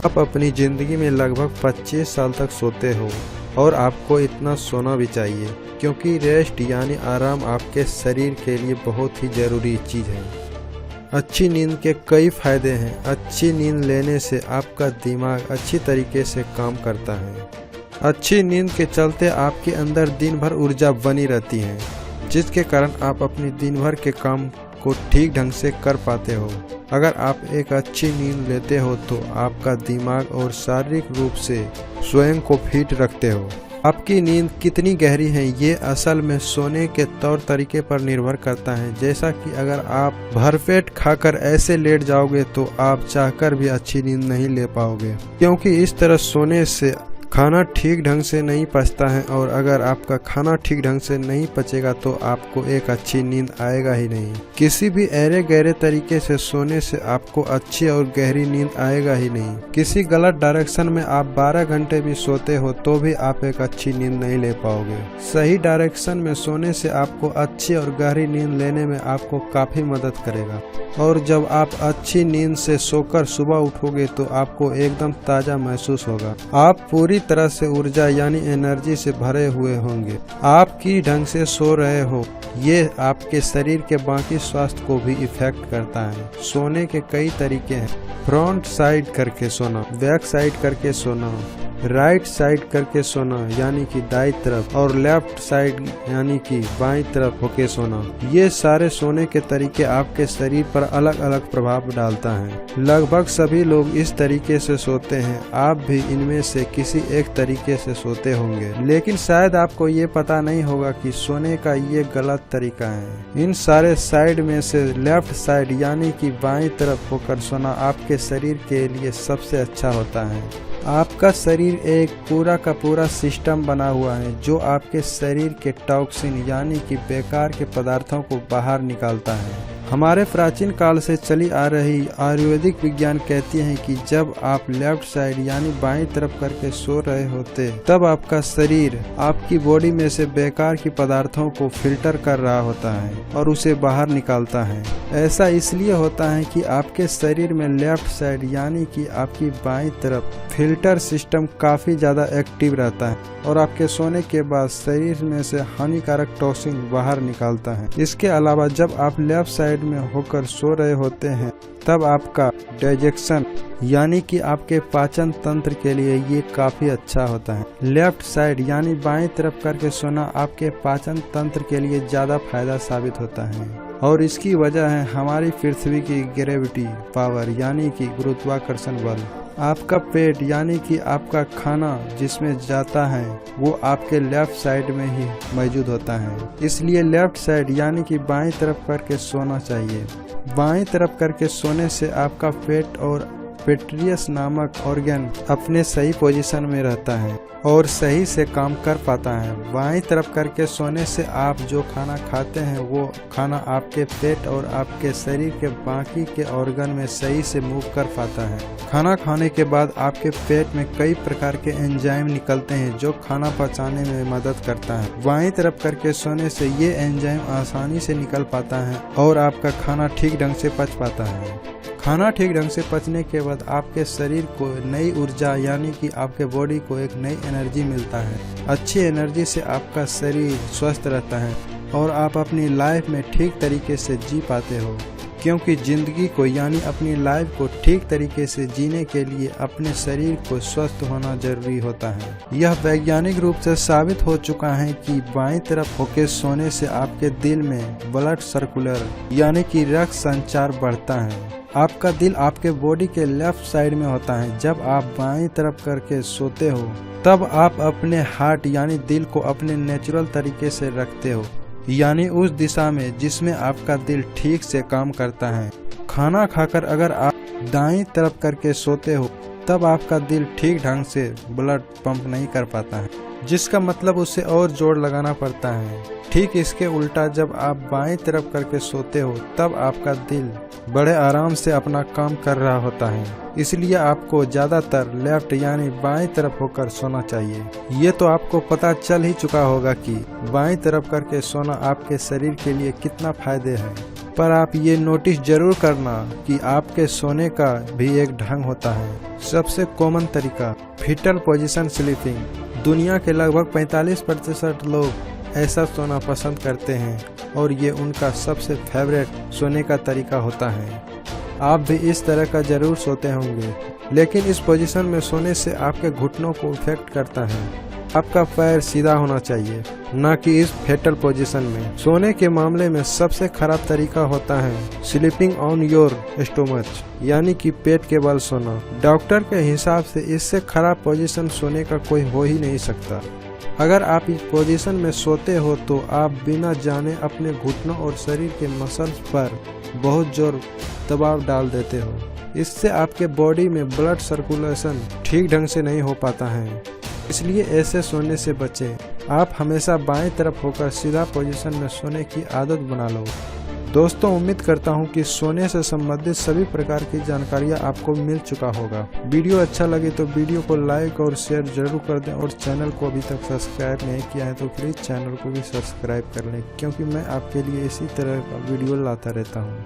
आप अपनी ज़िंदगी में लगभग 25 साल तक सोते हो और आपको इतना सोना भी चाहिए, क्योंकि रेस्ट यानी आराम आपके शरीर के लिए बहुत ही ज़रूरी चीज़ है। अच्छी नींद के कई फ़ायदे हैं। अच्छी नींद लेने से आपका दिमाग अच्छी तरीके से काम करता है। अच्छी नींद के चलते आपके अंदर दिन भर ऊर्जा बनी रहती है, जिसके कारण आप अपनी दिन भर के काम को ठीक ढंग से कर पाते हो। अगर आप एक अच्छी नींद लेते हो तो आपका दिमाग और शारीरिक रूप से स्वयं को फिट रखते हो। आपकी नींद कितनी गहरी है ये असल में सोने के तौर तरीके पर निर्भर करता है। जैसा कि अगर आप भरपेट खाकर ऐसे लेट जाओगे तो आप चाहकर भी अच्छी नींद नहीं ले पाओगे, क्योंकि इस तरह सोने से खाना ठीक ढंग से नहीं पचता है, और अगर आपका खाना ठीक ढंग से नहीं पचेगा तो आपको एक अच्छी नींद आएगा ही नहीं। किसी भी ऐरे गहरे तरीके से सोने से आपको अच्छी और गहरी नींद आएगा ही नहीं। किसी गलत डायरेक्शन में आप 12 घंटे भी सोते हो तो भी आप एक अच्छी नींद नहीं ले पाओगे। सही डायरेक्शन में सोने से आपको अच्छी और गहरी नींद लेने में आपको काफी मदद करेगा, और जब आप अच्छी नींद से सोकर सुबह उठोगे तो आपको एकदम ताजा महसूस होगा। आप पूरी तरह से ऊर्जा यानी एनर्जी से भरे हुए होंगे। आप की ढंग से सो रहे हो, ये आपके शरीर के बाकी स्वास्थ्य को भी इफेक्ट करता है। सोने के कई तरीके हैं। फ्रंट साइड करके सोना, बैक साइड करके सोना, राइट साइड करके सोना यानी कि दाईं तरफ, और लेफ्ट साइड यानी कि बाईं तरफ होके सोना। ये सारे सोने के तरीके आपके शरीर पर अलग अलग प्रभाव डालता है। लगभग सभी लोग इस तरीके से सोते हैं। आप भी इनमें से किसी एक तरीके से सोते होंगे, लेकिन शायद आपको ये पता नहीं होगा कि सोने का ये गलत तरीका है। इन सारे साइड में से लेफ्ट साइड यानी कि बाईं तरफ होकर सोना आपके शरीर के लिए सबसे अच्छा होता है। आपका शरीर एक पूरा का पूरा सिस्टम बना हुआ है जो आपके शरीर के टॉक्सिन यानी कि बेकार के पदार्थों को बाहर निकालता है। हमारे प्राचीन काल से चली आ रही आयुर्वेदिक विज्ञान कहती है कि जब आप लेफ्ट साइड यानी बाईं तरफ करके सो रहे होते तब आपका शरीर आपकी बॉडी में से बेकार की पदार्थों को फिल्टर कर रहा होता है और उसे बाहर निकालता है। ऐसा इसलिए होता है कि आपके शरीर में लेफ्ट साइड यानी कि आपकी बाईं तरफ फिल्टर सिस्टम काफी ज्यादा एक्टिव रहता है और आपके सोने के बाद शरीर में से हानिकारक टॉक्सिन बाहर निकालता है। इसके अलावा जब आप लेफ्ट साइड में होकर सो रहे होते हैं तब आपका डाइजेशन यानी कि आपके पाचन तंत्र के लिए ये काफी अच्छा होता है। लेफ्ट साइड यानी बाएं तरफ करके सोना आपके पाचन तंत्र के लिए ज्यादा फायदा साबित होता है, और इसकी वजह है हमारी पृथ्वी की ग्रेविटी पावर यानी कि गुरुत्वाकर्षण बल। आपका पेट यानी कि आपका खाना जिसमें जाता है वो आपके लेफ्ट साइड में ही मौजूद होता है, इसलिए लेफ्ट साइड यानी कि बाएं तरफ करके सोना चाहिए। बाएं तरफ करके सोने से आपका पेट और पेट्रियस नामक ऑर्गन अपने सही पोजीशन में रहता है और सही से काम कर पाता है। बाईं तरफ करके सोने से आप जो खाना खाते हैं वो खाना आपके पेट और आपके शरीर के बाकी के ऑर्गन में सही से मूव कर पाता है। खाना खाने के बाद आपके पेट में कई प्रकार के एंजाइम निकलते हैं जो खाना पचाने में मदद करता है। बाईं तरफ करके सोने से ये एंजाइम आसानी से निकल पाता है और आपका खाना ठीक ढंग से पच पाता है। खाना ठीक ढंग से पचने के बाद आपके शरीर को नई ऊर्जा यानी कि आपके बॉडी को एक नई एनर्जी मिलता है। अच्छी एनर्जी से आपका शरीर स्वस्थ रहता है और आप अपनी लाइफ में ठीक तरीके से जी पाते हो, क्योंकि जिंदगी को यानी अपनी लाइफ को ठीक तरीके से जीने के लिए अपने शरीर को स्वस्थ होना जरूरी होता है। यह वैज्ञानिक रूप से साबित हो चुका है कि बाएं तरफ होकर सोने से आपके दिल में ब्लड सर्कुलर यानी कि रक्त संचार बढ़ता है। आपका दिल आपके बॉडी के लेफ्ट साइड में होता है। जब आप बाएं तरफ करके सोते हो तब आप अपने हार्ट यानी दिल को अपने नेचुरल तरीके से रखते हो, यानी उस दिशा में जिसमें आपका दिल ठीक से काम करता है। खाना खाकर अगर आप दाईं तरफ करके सोते हो तब आपका दिल ठीक ढंग से ब्लड पंप नहीं कर पाता है, जिसका मतलब उसे और जोर लगाना पड़ता है। ठीक इसके उल्टा जब आप बाएं तरफ करके सोते हो तब आपका दिल बड़े आराम से अपना काम कर रहा होता है, इसलिए आपको ज्यादातर लेफ्ट यानी बाएं तरफ होकर सोना चाहिए। ये तो आपको पता चल ही चुका होगा कि बाएं तरफ करके सोना आपके शरीर के लिए कितना फायदे है, पर आप ये नोटिस जरूर करना कि आपके सोने का भी एक ढंग होता है। सबसे कॉमन तरीका फीटल पोजीशन स्लीपिंग। दुनिया के लगभग 45% लोग ऐसा सोना पसंद करते हैं और ये उनका सबसे फेवरेट सोने का तरीका होता है। आप भी इस तरह का जरूर सोते होंगे, लेकिन इस पोजीशन में सोने से आपके घुटनों को इफेक्ट करता है। आपका पैर सीधा होना चाहिए, न कि इस फेटल पोजीशन में। सोने के मामले में सबसे खराब तरीका होता है स्लीपिंग ऑन योर स्टोमच, यानी कि पेट के बल सोना। डॉक्टर के हिसाब से इससे खराब पोजीशन सोने का कोई हो ही नहीं सकता। अगर आप इस पोजीशन में सोते हो तो आप बिना जाने अपने घुटनों और शरीर के मसल्स पर बहुत जोर दबाव डाल देते हो। इससे आपके बॉडी में ब्लड सर्कुलेशन ठीक ढंग से नहीं हो पाता है, इसलिए ऐसे सोने से बचें। आप हमेशा बाएं तरफ होकर सीधा पोजीशन में सोने की आदत बना लो। दोस्तों, उम्मीद करता हूं कि सोने से संबंधित सभी प्रकार की जानकारियां आपको मिल चुका होगा। वीडियो अच्छा लगे तो वीडियो को लाइक और शेयर जरूर कर दें, और चैनल को अभी तक सब्सक्राइब नहीं किया है तो प्लीज़ चैनल को भी सब्सक्राइब कर लें, क्योंकि मैं आपके लिए इसी तरह का वीडियो लाता रहता हूँ।